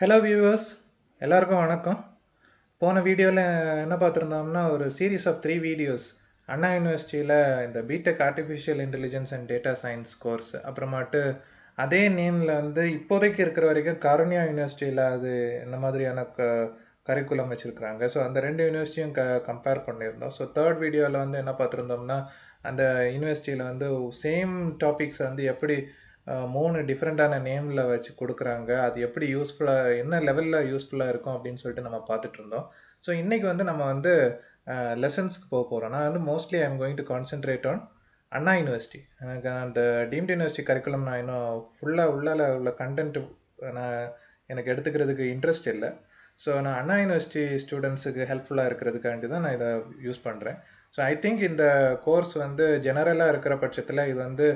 Hello viewers, எல்லாருக்கும் வணக்கம். போன வீடியோவில் என்ன பார்த்துருந்தோம்னா ஒரு சீரீஸ் ஆஃப் 3 வீடியோஸ் அண்ணா யூனிவர்சிட்டியில் இந்த B Tech artificial intelligence and data science course, அப்புறமாட்டு அதே நேமில் வந்து இப்போதைக்கு இருக்கிற வரைக்கும் காருண்யா யூனிவர்சிட்டியில் அது என்ன மாதிரியான கரிக்குலம் வச்சுருக்குறாங்க. ஸோ அந்த ரெண்டு யூனிவர்சிட்டியும் கம்பேர் பண்ணியிருந்தோம். ஸோ தேர்ட் வீடியோவில் வந்து என்ன பார்த்துருந்தோம்னா அந்த யூனிவர்சிட்டியில் வந்து சேம் டாபிக்ஸ் வந்து எப்படி 3 டிஃப்ரெண்ட்டான நேமில் வச்சு கொடுக்குறாங்க, அது எப்படி யூஸ்ஃபுல்லாக என்ன லெவலில் யூஸ்ஃபுல்லாக இருக்கும் அப்படின்னு சொல்லிட்டு நம்ம பார்த்துட்டு இருந்தோம். ஸோ இன்றைக்கி வந்து நம்ம வந்து லெசன்ஸ்க்கு போக போகிறோம். நான் வந்து mostly I am going to concentrate on Anna university. எனக்கு அந்த டீம்டு யூனிவர்சிட்டி கரிக்குலம் நான் இன்னும் ஃபுல்லாக உள்ள கண்டென்ட்டு நான் எனக்கு எடுத்துக்கிறதுக்கு இன்ட்ரெஸ்ட் இல்லை. ஸோ நான் அண்ணா யூனிவர்சிட்டி ஸ்டூடெண்ட்ஸுக்கு ஹெல்ப்ஃபுல்லாக இருக்கிறதுக்காண்டி தான் நான் இதை யூஸ் பண்ணுறேன். ஸோ ஐ திங்க் இந்த கோர்ஸ் வந்து ஜெனரலாக இருக்கிற பட்சத்தில் இது வந்து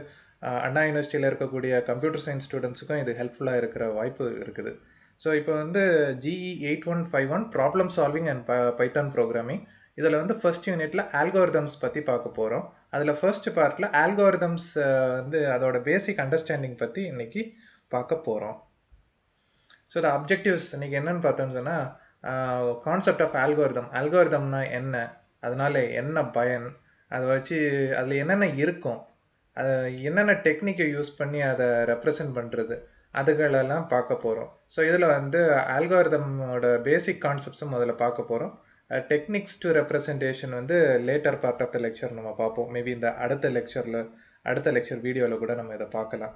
அண்ணா யூனிவர்சிட்டியில் இருக்கக்கூடிய கம்ப்யூட்டர் சயின்ஸ் ஸ்டூடெண்ட்ஸுக்கும் இது ஹெல்ப்ஃபுல்லாக இருக்கிற வாய்ப்பு இருக்குது. ஸோ இப்போ வந்து GE8151 problem solving and Python programming, இதில் வந்து ஃபர்ஸ்ட் யூனிட்டில் ஆல்கோரிதம்ஸ் பற்றி பார்க்க போகிறோம். அதில் ஃபர்ஸ்ட் பார்ட்டில் ஆல்கோரிதம்ஸ் வந்து அதோட பேசிக் அண்டர்ஸ்டாண்டிங் பற்றி இன்றைக்கி பார்க்க போகிறோம். ஸோ த அப்ஜெக்டிவ்ஸ் இன்றைக்கி என்னென்னு பார்த்தோம்னு சொன்னால், கான்செப்ட் ஆஃப் ஆல்கோரிதம்னா என்ன, அதனால் என்ன பயன், அதை வச்சு அதில் என்னென்ன இருக்கும், அதை என்னென்ன டெக்னிக்கை யூஸ் பண்ணி அதை ரெப்ரசன்ட் பண்ணுறது, அதுகளெல்லாம் பார்க்க போகிறோம். ஸோ இதில் வந்து ஆல்கோரிதமோட பேசிக் கான்செப்ட்ஸும் முதல்ல பார்க்க போகிறோம். டெக்னிக்ஸ் டு ரெப்ரசன்டேஷன் வந்து later part of the lecture நம்ம பார்ப்போம். மேபி இந்த அடுத்த லெக்சர் வீடியோவில் கூட நம்ம இதை பார்க்கலாம்.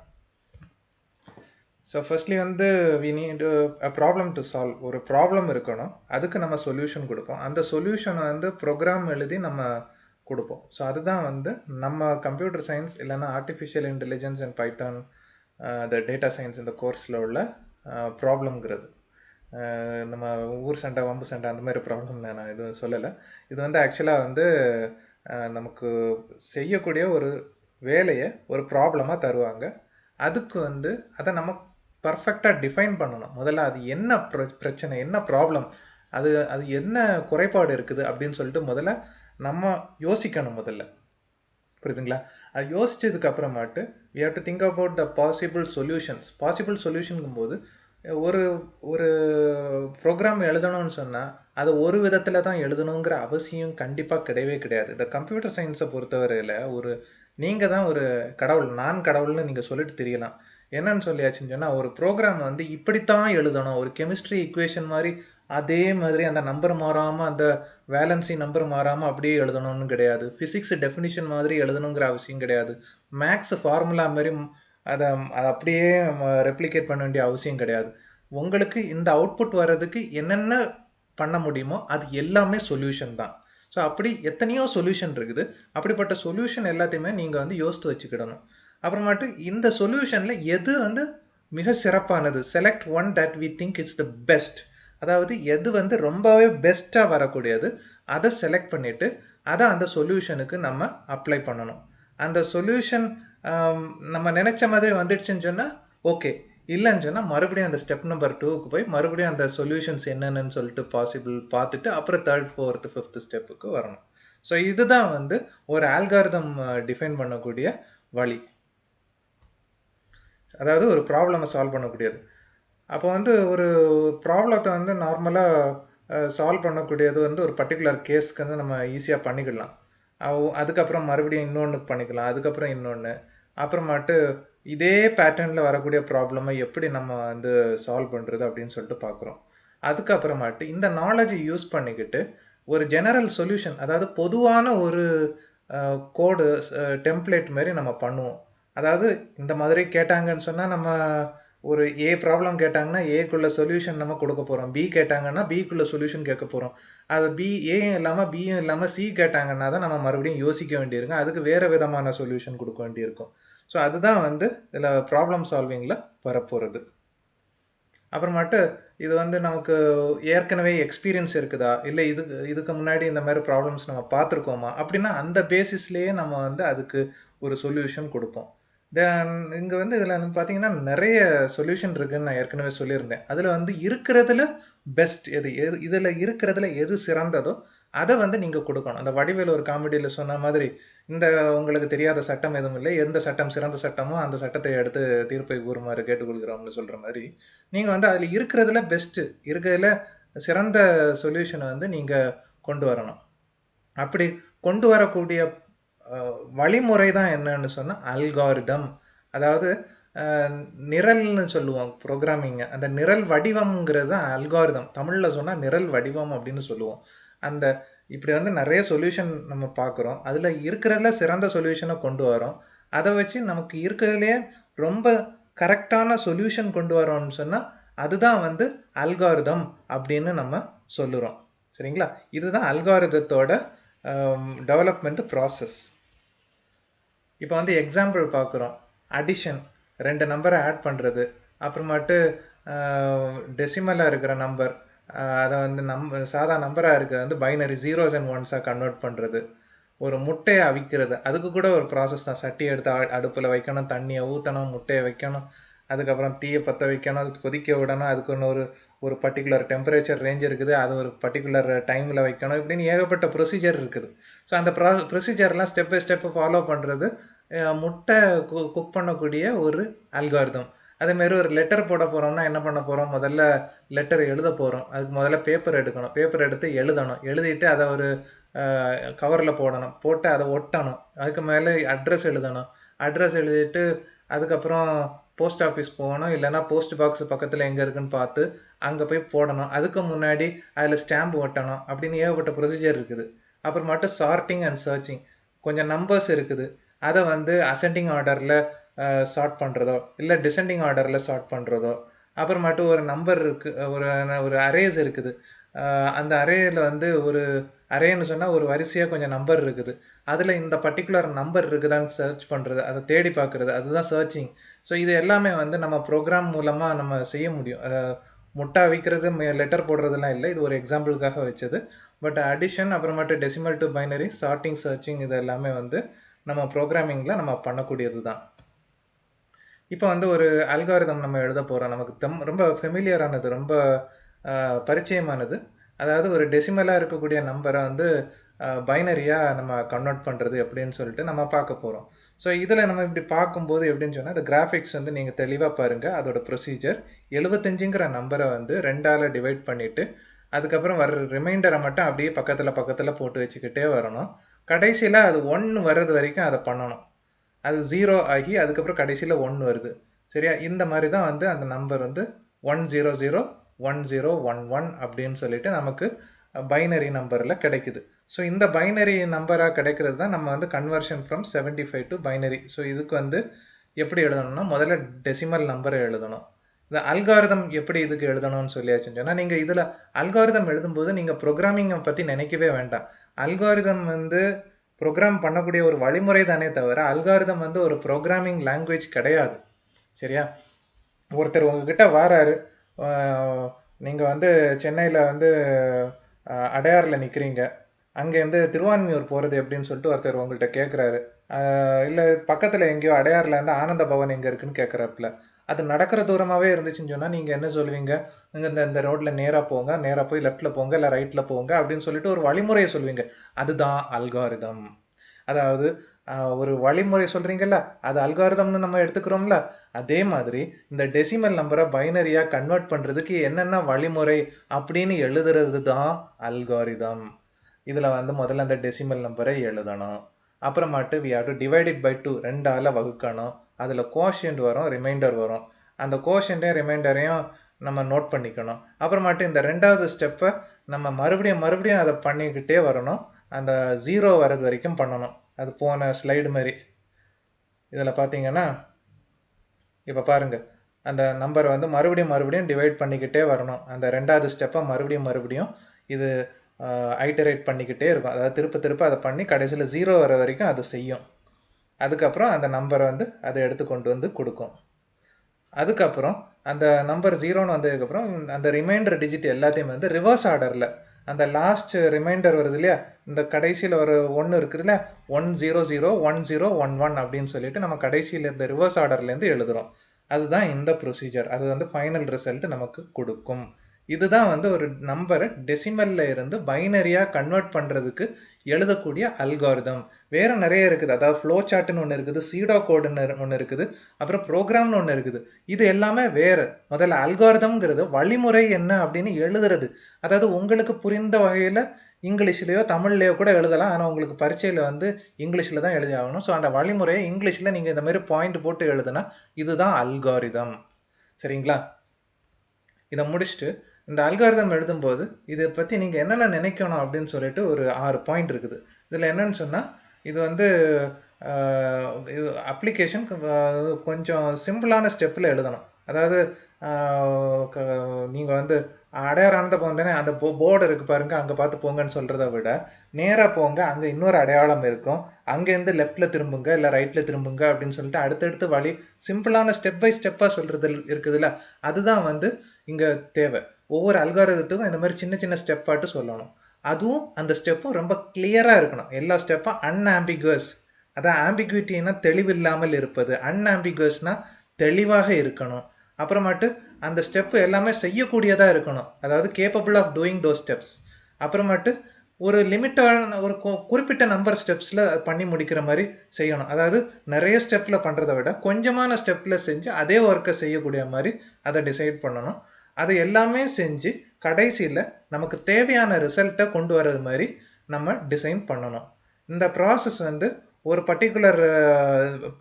ஸோ ஃபர்ஸ்ட்லி வந்து we need a problem to solve. ஒரு ப்ராப்ளம் இருக்கணும், அதுக்கு நம்ம சொல்யூஷன் கொடுப்போம். அந்த சொல்யூஷனை வந்து ப்ரோக்ராம் எழுதி நம்ம கொடுப்போம். ஸோ அதுதான் வந்து நம்ம கம்ப்யூட்டர் சயின்ஸ் இல்லைன்னா artificial intelligence and Python the data science இந்த கோர்ஸில் உள்ள ப்ராப்ளம்ங்கிறது. நம்ம ஊர் சண்டை வம்பு சண்டை அந்த மாதிரி ப்ராப்ளம் நான் எதுவும் சொல்லலை. இது வந்து ஆக்சுவலாக வந்து நமக்கு செய்யக்கூடிய ஒரு வேலையை ஒரு ப்ராப்ளமாக தருவாங்க. அதுக்கு வந்து அதை நம்ம பர்ஃபெக்டாக டிஃபைன் பண்ணணும். முதல்ல அது என்ன பிரச்சனை, என்ன ப்ராப்ளம், அது என்ன குறைபாடு இருக்குது அப்படின்னு சொல்லிட்டு முதல்ல நம்ம யோசிக்கணும். முதல்ல புரியுதுங்களா? அது யோசிச்சதுக்கு அப்புறமாட்டு we have to think about the possible சொல்யூஷனுங்கும் போது ஒரு ஒரு ப்ரோக்ராம் எழுதணும்னு சொன்னால் அதை ஒரு விதத்தில் தான் எழுதணுங்கிற அவசியம் கண்டிப்பாக கிடையவே கிடையாது. இந்த கம்ப்யூட்டர் சயின்ஸை பொறுத்தவரையில் நீங்கள் தான் ஒரு கடவுள், நான் கடவுள்னு நீங்கள் சொல்லிட்டு தெரியலாம். என்னன்னு சொல்லியாச்சுன்னு சொன்னால், ஒரு ப்ரோக்ராம் வந்து இப்படித்தான் எழுதணும், ஒரு கெமிஸ்ட்ரி ஈக்குவேஷன் மாதிரி அதே மாதிரி அந்த நம்பர் மாறாமல், அந்த வேலன்சி நம்பர் மாறாமல் அப்படியே எழுதணும்னு கிடையாது. ஃபிசிக்ஸ் டெஃபினிஷன் மாதிரி எழுதணுங்கிற அவசியம் கிடையாது. மேக்ஸ் ஃபார்முலா மாதிரி அதை அப்படியே ரெப்ளிகேட் பண்ண வேண்டிய அவசியம் கிடையாது. உங்களுக்கு இந்த அவுட்புட் வர்றதுக்கு என்னென்ன பண்ண முடியுமோ அது எல்லாமே சொல்யூஷன் தான். ஸோ அப்படி எத்தனையோ சொல்யூஷன் இருக்குது. அப்படிப்பட்ட சொல்யூஷன் எல்லாத்தையுமே நீங்கள் வந்து யோசித்து வச்சுக்கிடணும். அப்புறமாட்டு இந்த சொல்யூஷனில் எது வந்து மிக சிறப்பானது, select one that we think it's the best. அதாவது எது வந்து ரொம்பவே பெஸ்ட்டாக வரக்கூடியது அதை செலக்ட் பண்ணிவிட்டு அதை அந்த சொல்யூஷனுக்கு நம்ம அப்ளை பண்ணணும். அந்த சொல்யூஷன் நம்ம நினச்ச மாதிரி வந்துடுச்சுன்னு சொன்னால் ஓகே, இல்லைன்னு சொன்னால் மறுபடியும் அந்த ஸ்டெப் நம்பர் 2க்கு போய் மறுபடியும் அந்த சொல்யூஷன்ஸ் என்னென்னு சொல்லிட்டு பாசிபிள் பார்த்துட்டு அப்புறம் 3rd 4th 5th ஸ்டெப்புக்கு வரணும். ஸோ இதுதான் வந்து ஒரு ஆல்காரிதம் டிஃபைன் பண்ணக்கூடிய வழி, அதாவது ஒரு ப்ராப்ளமை சால்வ் பண்ணக்கூடியது. அப்போ வந்து ஒரு ப்ராப்ளத்தை வந்து நார்மலாக சால்வ் பண்ணக்கூடியது வந்து ஒரு பர்டிகுலர் கேஸ்க்கு வந்து நம்ம ஈஸியாக பண்ணிக்கலாம். அதுக்கப்புறம் மறுபடியும் இன்னொன்றுக்கு பண்ணிக்கலாம், அதுக்கப்புறம் இன்னொன்று, அப்புறமாட்டு இதே பேட்டர்னில் வரக்கூடிய ப்ராப்ளமை எப்படி நம்ம வந்து சால்வ் பண்ணுறது அப்படின்னு சொல்லிட்டு பார்க்குறோம். அதுக்கப்புறமாட்டு இந்த நாலேஜை யூஸ் பண்ணிக்கிட்டு ஒரு ஜெனரல் சொல்யூஷன், அதாவது பொதுவான ஒரு கோடு டெம்ப்ளேட் மாதிரி நம்ம பண்ணுவோம். அதாவது இந்த மாதிரி கேட்டாங்கன்னு சொன்னால், நம்ம ஒரு ஏ ப்ராப்ளம் கேட்டாங்கன்னா ஏக்குள்ள சொல்யூஷன் நம்ம கொடுக்க போகிறோம், பி கேட்டாங்கன்னா பிக்குள்ள சொல்யூஷன் கேட்க போகிறோம். அது ஏயும் இல்லாமல் பியும் இல்லாமல் சி கேட்டாங்கன்னா தான் நம்ம மறுபடியும் யோசிக்க வேண்டியிருக்கும், அதுக்கு வேறு விதமான சொல்யூஷன் கொடுக்க வேண்டியிருக்கும். ஸோ அதுதான் வந்து இதில் ப்ராப்ளம் சால்விங்கில் வரப்போகிறது. அப்புறமாட்டு இது வந்து நமக்கு ஏற்கனவே எக்ஸ்பீரியன்ஸ் இருக்குதா, இல்லை இதுக்கு முன்னாடி இந்த மாதிரி ப்ராப்ளம்ஸ் நம்ம பார்த்துருக்கோமா அப்படின்னா அந்த பேசிஸ்லேயே நம்ம வந்து அதுக்கு ஒரு சொல்யூஷன் கொடுப்போம். தென் இங்கே வந்து இதில் பார்த்தீங்கன்னா நிறைய சொல்யூஷன் இருக்குதுன்னு நான் ஏற்கனவே சொல்லியிருந்தேன். அதில் வந்து இருக்கிறதுல பெஸ்ட் இதில் இருக்கிறதுல எது சிறந்ததோ அதை வந்து நீங்கள் கொடுக்கணும். அந்த வடிவேல் ஒரு காமெடியில் சொன்ன மாதிரி, இந்த உங்களுக்கு தெரியாத சட்டம் எதுவும் இல்லை, எந்த சட்டம் சிறந்த சட்டமோ அந்த சட்டத்தை எடுத்து தீர்ப்பை கூறுமாறு கேட்டுக்கொள்கிறோம்னு சொல்கிற மாதிரி, நீங்கள் வந்து அதில் இருக்கிறதுல பெஸ்ட்டு, இருக்கிறதுல சிறந்த சொல்யூஷனை வந்து நீங்கள் கொண்டு வரணும். அப்படி கொண்டு வரக்கூடிய வழிமுறை தான் என்னன்னு சொன்னால் அல்காரிதம். அதாவது நிரல்னு சொல்லுவோம் ப்ரோக்ராமிங்கை. அந்த நிரல் வடிவம்ங்கிறது தான் அல்காரிதம். தமிழில் சொன்னால் நிரல் வடிவம் அப்படின்னு சொல்லுவோம். அந்த இப்படி வந்து நிறைய சொல்யூஷன் நம்ம பார்க்குறோம். அதில் இருக்கிறதுல சிறந்த சொல்யூஷனை கொண்டு வரோம். அதை வச்சு நமக்கு இருக்கிறதுலையே ரொம்ப கரெக்டான சொல்யூஷன் கொண்டு வரோம்னு சொன்னால் அதுதான் வந்து அல்காரிதம் அப்படின்னு நம்ம சொல்லுறோம். சரிங்களா? இதுதான் அல்காரிதத்தோட டெவலப்மெண்ட் ப்ராசஸ். இப்போ வந்து எக்ஸாம்பிள் பார்க்குறோம். அடிஷன், 2 நம்பரை ஆட் பண்ணுறது, அப்புறமாட்டு டெசிமலாக இருக்கிற நம்பர் அதை வந்து சாதா நம்பராக இருக்கிறது வந்து binary 0s and 1s convert பண்ணுறது, ஒரு முட்டையை அவிக்கிறது, அதுக்கு கூட ஒரு ப்ராசஸ் தான். சட்டி எடுத்து அடுப்பில் வைக்கணும், தண்ணியை ஊற்றணும், முட்டையை வைக்கணும், அதுக்கப்புறம் தீயை பற்ற வைக்கணும், அது கொதிக்க விடணும், அதுக்கு ஒரு பர்டிகுலர் டெம்பரேச்சர் ரேஞ்ச் இருக்குது, அது ஒரு பர்டிகுலர் டைமில் வைக்கணும், இப்படின்னு ஏகப்பட்ட ப்ரொசீஜர் இருக்குது. ஸோ அந்த ப்ரொசீஜர்லாம் ஸ்டெப் பை ஸ்டெப்பு ஃபாலோ பண்ணுறது முட்டை குக் பண்ணக்கூடிய ஒரு அல்காரிதம். அதேமாரி ஒரு லெட்டர் போட போகிறோம்னா என்ன பண்ண போகிறோம், முதல்ல லெட்டர் எழுத போகிறோம். அதுக்கு முதல்ல பேப்பர் எடுக்கணும், பேப்பர் எடுத்து எழுதணும், எழுதிட்டு அதை ஒரு கவரில் போடணும், போட்டு அதை ஒட்டணும், அதுக்கு மேலே அட்ரஸ் எழுதணும், அட்ரஸ் எழுதிட்டு அதுக்கப்புறம் போஸ்ட் ஆஃபீஸ் போகணும், இல்லைனா போஸ்ட் பாக்ஸ் பக்கத்தில் எங்கே இருக்குன்னு பார்த்து அங்கே போய் போடணும், அதுக்கு முன்னாடி அதில் ஸ்டாம்ப் ஒட்டணும், அப்படின்னு ஏகப்பட்ட ப்ரொசீஜர் இருக்குது. அப்புறம் மட்டும் சார்ட்டிங் அண்ட் சர்ச்சிங், கொஞ்சம் நம்பர்ஸ் இருக்குது, அதை வந்து அசெண்டிங் ஆர்டரில் சார்ட் பண்ணுறதோ இல்லை டிசெண்டிங் ஆர்டரில் சார்ட் பண்ணுறதோ, அப்புறமாட்டு ஒரு நம்பர் இருக்குது, ஒரு அரேஸ் இருக்குது, அந்த அரேயில் வந்து ஒரு அரேன்னு சொன்னால் ஒரு வரிசையாக கொஞ்சம் நம்பர் இருக்குது, அதில் இந்த பர்டிகுலர் நம்பர் இருக்குதான்னு சர்ச் பண்ணுறது, அதை தேடி பார்க்குறது, அதுதான் சர்ச்சிங். ஸோ இது எல்லாமே வந்து நம்ம ப்ரோக்ராம் மூலமாக நம்ம செய்ய முடியும். முட்டை வைக்கிறது, லெட்டர் போடுறதுலாம் இல்லை, இது ஒரு எக்ஸாம்பிளுக்காக வச்சது. பட் அடிஷன், அப்புறமேட்டு decimal to binary, sorting, searching, இது எல்லாமே வந்து நம்ம ப்ரோக்ராமிங்கில் நம்ம பண்ணக்கூடியது தான். இப்போ வந்து ஒரு அல்காரிதம் நம்ம எழுத போகிறோம், நமக்கு ரொம்ப ஃபெமிலியரானது, ரொம்ப பரிச்சயமானது. அதாவது ஒரு டெசிமலாக இருக்கக்கூடிய நம்பரை வந்து பைனரியாக நம்ம கன்வெர்ட் பண்ணுறது எப்படின்னு சொல்லிட்டு நம்ம பார்க்க போகிறோம். ஸோ இதில் நம்ம இப்படி பார்க்கும்போது எப்படின்னு சொன்னால், இந்த கிராஃபிக்ஸ் வந்து நீங்கள் தெளிவாக பாருங்கள். அதோட ப்ரொசீஜர் 75ங்கிற நம்பரை வந்து 2ஆல் டிவைட் பண்ணிவிட்டு அதுக்கப்புறம் வர்ற ரிமைண்டரை மட்டும் அப்படியே பக்கத்தில் போட்டு வச்சுக்கிட்டே வரணும். கடைசியில் அது 1 வர்றது வரைக்கும் அதை பண்ணணும். அது 0 ஆகி அதுக்கப்புறம் கடைசியில் 1 வருது. சரியா? இந்த மாதிரி தான் வந்து அந்த நம்பர் வந்து 1001011 அப்படின்னு சொல்லிட்டு நமக்கு பைனரி நம்பரில் கிடைக்குது. ஸோ இந்த பைனரி நம்பராக கிடைக்கிறது தான் நம்ம வந்து conversion from 75 to binary. So இதுக்கு வந்து எப்படி எழுதணும்னா, முதல்ல டெசிமல் நம்பரை எழுதணும். இந்த அல்காரிதம் எப்படி இதுக்கு எழுதணும்னு சொல்லியாச்சுன்னு சொன்னால், நீங்கள் இதில் அல்காரிதம் எழுதும்போது நீங்கள் ப்ரோக்ராமிங்கை பற்றி நினைக்கவே வேண்டாம். அல்காரிதம் வந்து ப்ரோக்ராம் பண்ணக்கூடிய ஒரு வழிமுறை தானே தவிர அல்காரிதம் வந்து ஒரு ப்ரோக்ராமிங் லாங்குவேஜ் கிடையாது. சரியா? ஒருத்தர் உங்ககிட்ட வாராரு, நீங்கள் வந்து சென்னையில் வந்து அடையாறில் நிற்கிறீங்க, அங்கேருந்து திருவான்மியூர் போகிறது எப்படின்னு சொல்லிட்டு ஒருத்தர் உங்கள்கிட்ட கேட்குறாரு. இல்லை பக்கத்தில் எங்கேயோ அடையாறில் இருந்து ஆனந்த பவன் எங்கே இருக்குன்னு கேட்குறாப்புல. அது நடக்கிற தூரமாகவே இருந்துச்சுன்னு சொன்னால் நீங்கள் என்ன சொல்வீங்க, நீங்கள் இந்த ரோட்டில் நேராக போங்க, நேராக போய் லெஃப்ட்டில் போங்க, இல்லை ரைட்டில் போங்க அப்படின்னு சொல்லிட்டு ஒரு வழிமுறையை சொல்வீங்க. அதுதான் அல்காரிதம். அதாவது ஒரு வழிமுறை சொல்கிறீங்கல்ல, அது அல்காரிதம்னு நம்ம எடுத்துக்கிறோம்ல, அதே மாதிரி இந்த டெசிமல் நம்பரை பைனரியாக கன்வெர்ட் பண்ணுறதுக்கு என்னென்ன வழிமுறை அப்படின்னு எழுதுறது தான் அல்காரிதம். இதில் வந்து முதல்ல அந்த டெசிமல் நம்பரை எழுதணும், அப்புறமாட்டு we have to divide it by 2, 2ஆல் வகுக்கணும், அதில் கோஷியன்ட் வரும், ரிமைண்டர் வரும், அந்த கோஷியன்ட்டையும் ரிமைண்டரையும் நம்ம நோட் பண்ணிக்கணும். அப்புறமாட்டு இந்த 2வது ஸ்டெப்பை நம்ம மறுபடியும் அதை பண்ணிக்கிட்டே வரணும், அந்த 0 வர்றது வரைக்கும் பண்ணணும். அது போன ஸ்லைடு மாதிரி. இதில் பார்த்தீங்கன்னா இப்போ பாருங்கள், அந்த நம்பரை வந்து மறுபடியும் டிவைட் பண்ணிக்கிட்டே வரணும். அந்த 2வது ஸ்டெப்பை மறுபடியும் இது ஐட்டரேட் பண்ணிக்கிட்டே இருக்கும். அதாவது திருப்ப அதை பண்ணி கடைசியில் 0 வர வரைக்கும் அது செய்யும். அதுக்கப்புறம் அந்த நம்பரை வந்து அதை எடுத்து கொண்டு வந்து கொடுக்கும். அதுக்கப்புறம் அந்த நம்பர் 0ன்னு வந்ததுக்கப்புறம் அந்த ரிமைண்டர் டிஜிட் எல்லாத்தையும் வந்து ரிவர்ஸ் ஆர்டரில், அந்த லாஸ்ட் ரிமைண்டர் வருது இல்லையா, இந்த கடைசியில் ஒரு 1 இருக்குதுல்ல, 1001011 அப்படின்னு சொல்லிட்டு நம்ம கடைசியில் இந்த ரிவர்ஸ் ஆர்டர்லேருந்து எழுதுகிறோம். அதுதான் இந்த ப்ரொசீஜர். அது வந்து ஃபைனல் ரிசல்ட் நமக்கு கொடுக்கும். இதுதான் வந்து ஒரு நம்பரை டெசிமல்ல இருந்து பைனரியாக கன்வெர்ட் பண்ணுறதுக்கு எழுதக்கூடிய அல்காரிதம். வேறு நிறைய இருக்குது. அதாவது ஃப்ளோ சார்ட்னு ஒன்று இருக்குது, சீடோ கோடுன்னு ஒன்று இருக்குது, அப்புறம் ப்ரோக்ராம்னு ஒன்று இருக்குது. இது எல்லாமே வேறு. முதல்ல அல்காரிதம்ங்கிறது வழிமுறை என்ன அப்படின்னு எழுதுறது. அதாவது உங்களுக்கு புரிந்த வகையில் இங்கிலீஷ்லேயோ தமிழ்லையோ கூட எழுதலாம். ஆனால் உங்களுக்கு பரீட்சையில் வந்து இங்கிலீஷில் தான் எழுதி ஆகணும். ஸோ அந்த வழிமுறையை இங்கிலீஷில் நீங்கள் இந்த மாதிரி பாயிண்ட் போட்டு எழுதுனா இதுதான் அல்காரிதம். சரிங்களா? இதை முடிச்சுட்டு இந்த அல்காரிதம் எழுதும்போது இதை பற்றி நீங்கள் என்னென்ன நினைக்கணும் அப்படின்னு சொல்லிட்டு ஒரு 6 பாயிண்ட் இருக்குது. இதில் என்னன்னு சொன்னால், இது வந்து இது அப்ளிகேஷன் கொஞ்சம் சிம்பிளான ஸ்டெப்பில் எழுதணும். அதாவது நீங்கள் வந்து அடையாளத்தை போந்தேனே அந்த போர்டு இருக்குது பாருங்கள், அங்கே பார்த்து போங்கன்னு சொல்கிறத விட நேராக போங்க, அங்கே இன்னொரு அடையாளம் இருக்கும், அங்கேருந்து லெஃப்டில் திரும்புங்க இல்லை ரைட்டில் திரும்புங்க அப்படின்னு சொல்லிட்டு அடுத்தடுத்து வழி சிம்பிளான ஸ்டெப் பை ஸ்டெப்பாக சொல்கிறது இருக்குதுல்ல, அதுதான் வந்து இங்கே தேவை. ஒவ்வொரு அல்காரிதத்துக்கும் இந்த மாதிரி சின்ன சின்ன ஸ்டெப்பாட்டு சொல்லணும். அதுவும் அந்த ஸ்டெப்பும் ரொம்ப கிளியராக இருக்கணும். எல்லா ஸ்டெப்பும் அன்ஆம்பிகுவஸ். அதான் ஆம்பிகுவிட்டின்னா தெளிவில்லாமல் இருப்பது, அன்ஆம்பிகுவஸ்னால் தெளிவாக இருக்கணும். அப்புறமாட்டு அந்த ஸ்டெப்பு எல்லாமே செய்யக்கூடியதாக இருக்கணும். அதாவது capable of doing those steps. அப்புறமாட்டு ஒரு லிமிட்டான ஒரு குறிப்பிட்ட நம்பர் ஸ்டெப்ஸில் பண்ணி முடிக்கிற மாதிரி செய்யணும். அதாவது நிறைய ஸ்டெப்பில் பண்ணுறதை விட கொஞ்சமான ஸ்டெப்பில் செஞ்சு அதே ஒர்க்கை செய்யக்கூடிய மாதிரி அதை டிசைட் பண்ணணும். அதை எல்லாமே செஞ்சு கடைசியில் நமக்கு தேவையான ரிசல்ட்டை கொண்டு வர்றது மாதிரி நம்ம டிசைன் பண்ணணும். இந்த ப்ராசஸ் வந்து ஒரு பர்டிகுலர்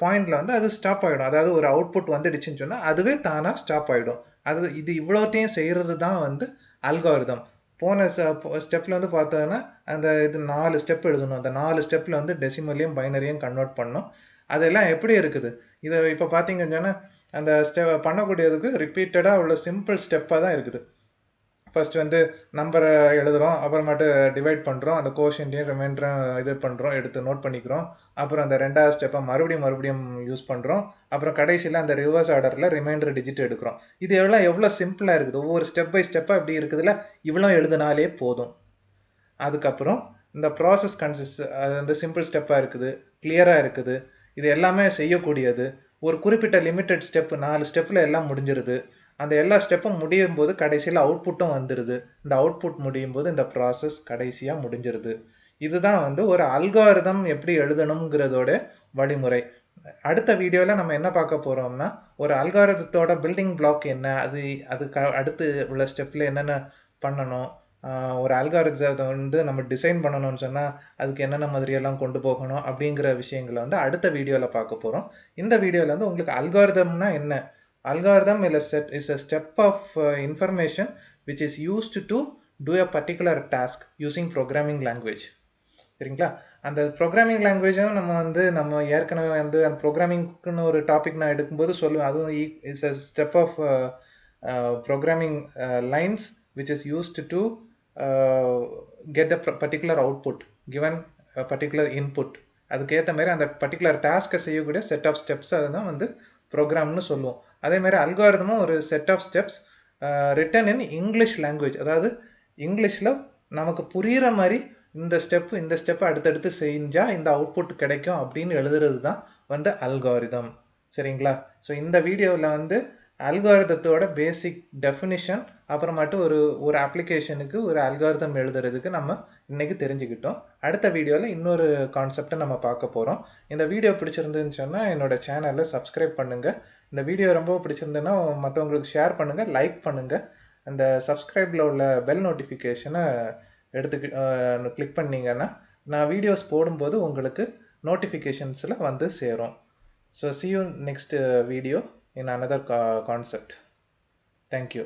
பாயிண்டில் வந்து அது ஸ்டாப் ஆகிடும். அதாவது ஒரு அவுட்புட் வந்துடுச்சுன்னு சொன்னால் அதுவே தானாக ஸ்டாப் ஆகிடும். இது இவ்வளோத்தையும் செய்கிறது தான் வந்து அல்காரிதம். போன ஸ்டெப்பில் வந்து பார்த்தோன்னா அந்த 4 ஸ்டெப் எழுதணும். அந்த 4 ஸ்டெப்பில் வந்து டெசிமலையும் பைனரியும் கன்வெர்ட் பண்ணணும். அதெல்லாம் எப்படி இருக்குது? இதை இப்போ பார்த்தீங்கன்னு சொன்னால் அந்த பண்ணக்கூடியதுக்கு ரிப்பீட்டடாக உள்ள சிம்பிள் ஸ்டெப்பாக தான் இருக்குது. ஃபர்ஸ்ட் வந்து நம்பரை எழுதுகிறோம், அப்புறமேட்டு டிவைட் பண்ணுறோம், அந்த கோஷன்ட்டையும் ரிமைண்டரும் இது பண்ணுறோம், எடுத்து நோட் பண்ணிக்கிறோம். அப்புறம் அந்த 2வது ஸ்டெப்பை மறுபடியும் யூஸ் பண்ணுறோம். அப்புறம் கடைசியில் அந்த ரிவர்ஸ் ஆர்டரில் ரிமைண்டர் டிஜிட் எடுக்கிறோம். இது எவ்வளோ சிம்பிளாக இருக்குது. ஒவ்வொரு ஸ்டெப் பை ஸ்டெப்பாக இப்படி இருக்குதுல்ல, இவ்வளோ எழுதினாலே போதும். அதுக்கப்புறம் இந்த ப்ராசஸ் அது வந்து சிம்பிள் ஸ்டெப்பாக இருக்குது, கிளியராக இருக்குது, இது எல்லாமே செய்யக்கூடியது. ஒரு குறிப்பிட்ட லிமிட்டட் ஸ்டெப்பு 4 ஸ்டெப்பில் எல்லாம் முடிஞ்சிருது. அந்த எல்லா ஸ்டெப்பும் முடியும் போது கடைசியில் அவுட்புட்டும் வந்துடுது. இந்த அவுட்புட் முடியும் போது இந்த ப்ராசஸ் கடைசியாக முடிஞ்சிருது. இதுதான் வந்து ஒரு அல்காரிதம் எப்படி எழுதணுங்கிறதோட வழிமுறை. அடுத்த வீடியோவில் நம்ம என்ன பார்க்க போகிறோம்னா, ஒரு அல்காரிதத்தோட பில்டிங் பிளாக் என்ன, அதுக்கு அடுத்து உள்ள ஸ்டெப்பில் என்னென்ன பண்ணணும், ஒரு அல்காரிதத்தை வந்து நம்ம டிசைன் பண்ணணும்னு சொன்னால் அதுக்கு என்னென்ன மாதிரியெல்லாம் கொண்டு போகணும் அப்படிங்கிற விஷயங்களை வந்து அடுத்த வீடியோவில் பார்க்க போகிறோம். இந்த வீடியோவில் வந்து உங்களுக்கு அல்காரிதம்னா என்ன, algorithm is a step of information which is used to do a particular task using programming language. சரிங்களா? அந்த ப்ரோக்ராமிங் லாங்குவேஜும் நம்ம ஏற்கனவே வந்து அந்த ப்ரோக்ராமிங்க்குன்னு ஒரு டாபிக் நான் எடுக்கும்போது சொல்லுவேன். அதுவும் is a step of programming lines which is used to get a particular output given a particular input. அதுக்கேற்ற மாதிரி அந்த பர்டிகுலர் டாஸ்க்கை செய்யக்கூடிய செட் ஆஃப் ஸ்டெப்ஸை தான் வந்து ப்ரோக்ராம்னு சொல்லுவோம். அதேமாதிரி அல்காரிதமும் ஒரு set of steps written in English language. அதாவது இங்கிலீஷில் நமக்கு புரிகிற மாதிரி இந்த ஸ்டெப்பு அடுத்தடுத்து செஞ்சால் இந்த அவுட்புட் கிடைக்கும் அப்படின்னு எழுதுறது தான் வந்து அல்காரிதம். சரிங்களா? ஸோ இந்த வீடியோவில் வந்து அல்காரிதத்தோட பேசிக் டெஃபினிஷன், அப்புறமாட்டு ஒரு அப்ளிகேஷனுக்கு ஒரு அல்காரிதம் எழுதுறதுக்கு நம்ம இன்றைக்கி தெரிஞ்சுக்கிட்டோம். அடுத்த வீடியோவில் இன்னொரு கான்செப்டை நம்ம பார்க்க போகிறோம். இந்த வீடியோ பிடிச்சிருந்துன்னு சொன்னால் என்னோடய சேனலை சப்ஸ்கிரைப் பண்ணுங்கள். இந்த வீடியோ ரொம்ப பிடிச்சிருந்துன்னா மற்றவங்களுக்கு ஷேர் பண்ணுங்கள், லைக் பண்ணுங்கள். அந்த சப்ஸ்கிரைபில் உள்ள பெல் நோட்டிஃபிகேஷனை கிளிக் பண்ணிங்கன்னா நான் வீடியோஸ் போடும்போது உங்களுக்கு நோட்டிஃபிகேஷன்ஸில் வந்து சேரும். So see you next video in another concept. Thank you.